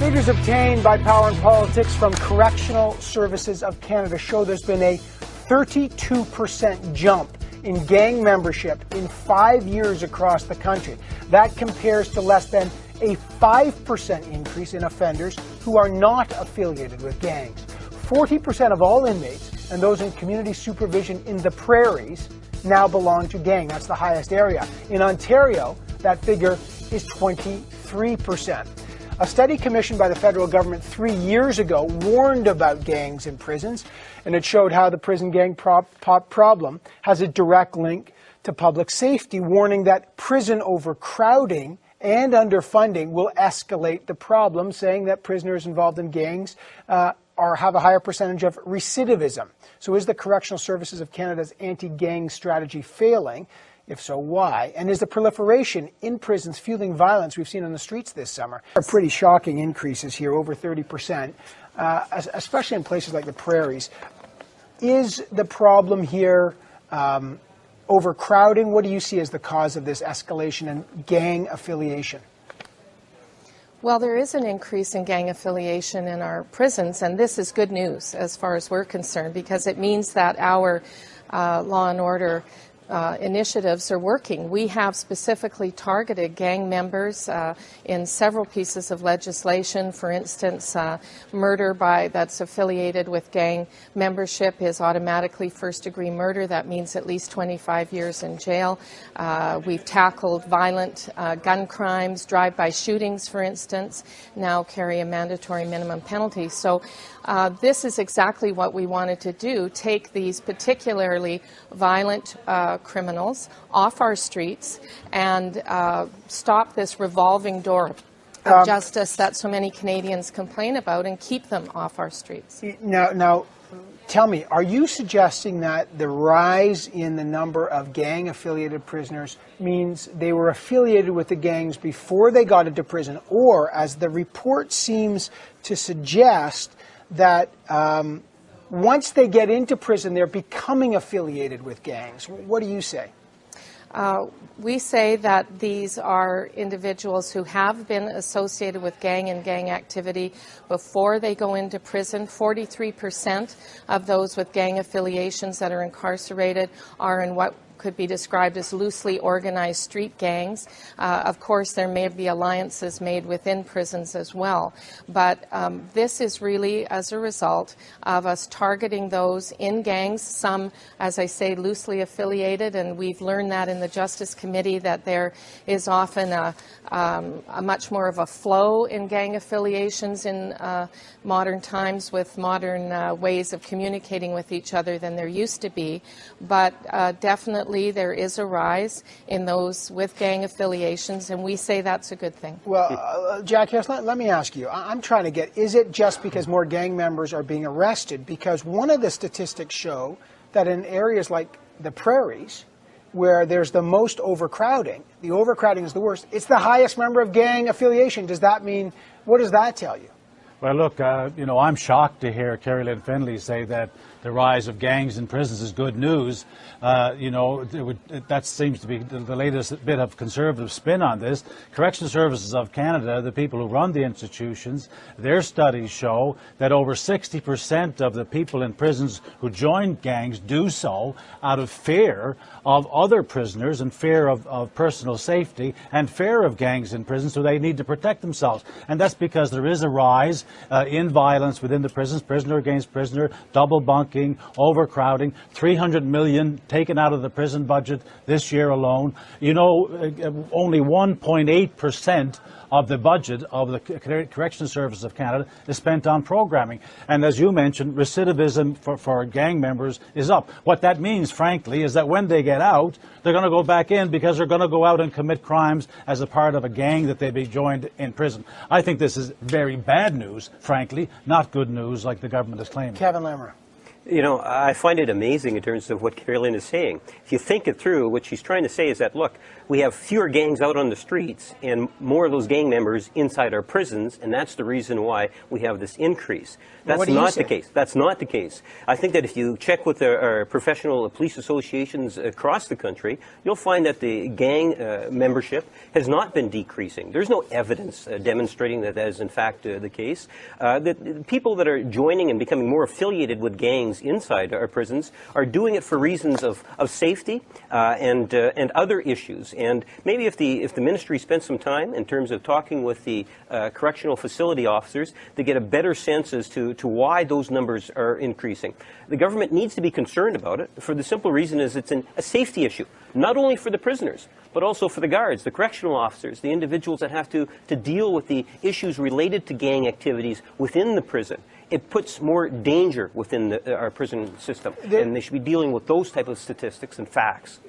Figures obtained by Power and Politics from Correctional Services of Canada show there's been a 32% jump in gang membership in 5 years across the country. That compares to less than a 5% increase in offenders who are not affiliated with gangs. 40% of all inmates and those in community supervision in the prairies now belong to gang. That's the highest area. In Ontario, that figure is 23%. A study commissioned by the federal government 3 years ago warned about gangs in prisons, and it showed how the prison gang problem has a direct link to public safety, warning that prison overcrowding and underfunding will escalate the problem, saying that prisoners involved in gangs have a higher percentage of recidivism. So is the Correctional Services of Canada's anti-gang strategy failing? If so, why? And is the proliferation in prisons fueling violence we've seen on the streets this summer? Pretty shocking increases here, over 30%, especially in places like the prairies. Is the problem here overcrowding? What do you see as the cause of this escalation in gang affiliation? Well, there is an increase in gang affiliation in our prisons, and this is good news as far as we're concerned, because it means that our law and order initiatives are working. We have specifically targeted gang members in several pieces of legislation. For instance, murder that's affiliated with gang membership is automatically first-degree murder. That means at least 25 years in jail. We've tackled violent gun crimes. Drive-by shootings, for instance, now carry a mandatory minimum penalty. So this is exactly what we wanted to do, take these particularly violent criminals off our streets and stop this revolving door of justice that so many Canadians complain about and keep them off our streets. Now, tell me, are you suggesting that the rise in the number of gang-affiliated prisoners means they were affiliated with the gangs before they got into prison, or, as the report seems to suggest, that once they get into prison, they're becoming affiliated with gangs? What do you say? We say that these are individuals who have been associated with gang and gang activity before they go into prison. 43% of those with gang affiliations that are incarcerated are in what could be described as loosely organized street gangs. Of course, there may be alliances made within prisons as well. But this is really as a result of us targeting those in gangs, some, as I say, loosely affiliated, and we've learned that in the Justice Committee that there is often a much more of a flow in gang affiliations in modern times with modern ways of communicating with each other than there used to be. But definitely there is a rise in those with gang affiliations, and we say that's a good thing. Well, Jackie, let me ask you. I'm trying to get, is it just because more gang members are being arrested? Because one of the statistics show that in areas like the prairies, where there's the most overcrowding, the overcrowding is the worst, it's the highest number of gang affiliation. Does that mean, what does that tell you? Well, look, I'm shocked to hear Kerry Lynn Findlay say that the rise of gangs in prisons is good news. That seems to be the latest bit of conservative spin on this. Correctional Services of Canada, the people who run the institutions, their studies show that over 60% of the people in prisons who join gangs do so out of fear of other prisoners and fear of personal safety and fear of gangs in prison, so they need to protect themselves. And that's because there is a rise in violence within the prisons, prisoner against prisoner, double bunking, overcrowding, $300 million taken out of the prison budget this year alone. Only 1.8% of the budget of the Correctional Service of Canada is spent on programming. And as you mentioned, recidivism for gang members is up. What that means, frankly, is that when they get out, they're going to go back in because they're going to go out and commit crimes as a part of a gang that they've joined in prison. I think this is very bad news, frankly, not good news like the government is claiming. Kevin Lamoureux. You know, I find it amazing in terms of what Carolyn is saying. If you think it through, what she's trying to say is that, look, we have fewer gangs out on the streets and more of those gang members inside our prisons, and that's the reason why we have this increase. That's not the case. That's not the case. I think that if you check with our professional police associations across the country, you'll find that the gang membership has not been decreasing. There's no evidence demonstrating that that is in fact the case. The people that are joining and becoming more affiliated with gangs inside our prisons are doing it for reasons of safety and other issues. And maybe if the ministry spent some time in terms of talking with the correctional facility officers to get a better sense as to why those numbers are increasing. The government needs to be concerned about it for the simple reason is it's a safety issue, not only for the prisoners, but also for the guards, the correctional officers, the individuals that have to deal with the issues related to gang activities within the prison. It puts more danger within our prison system, and they should be dealing with those type of statistics and facts.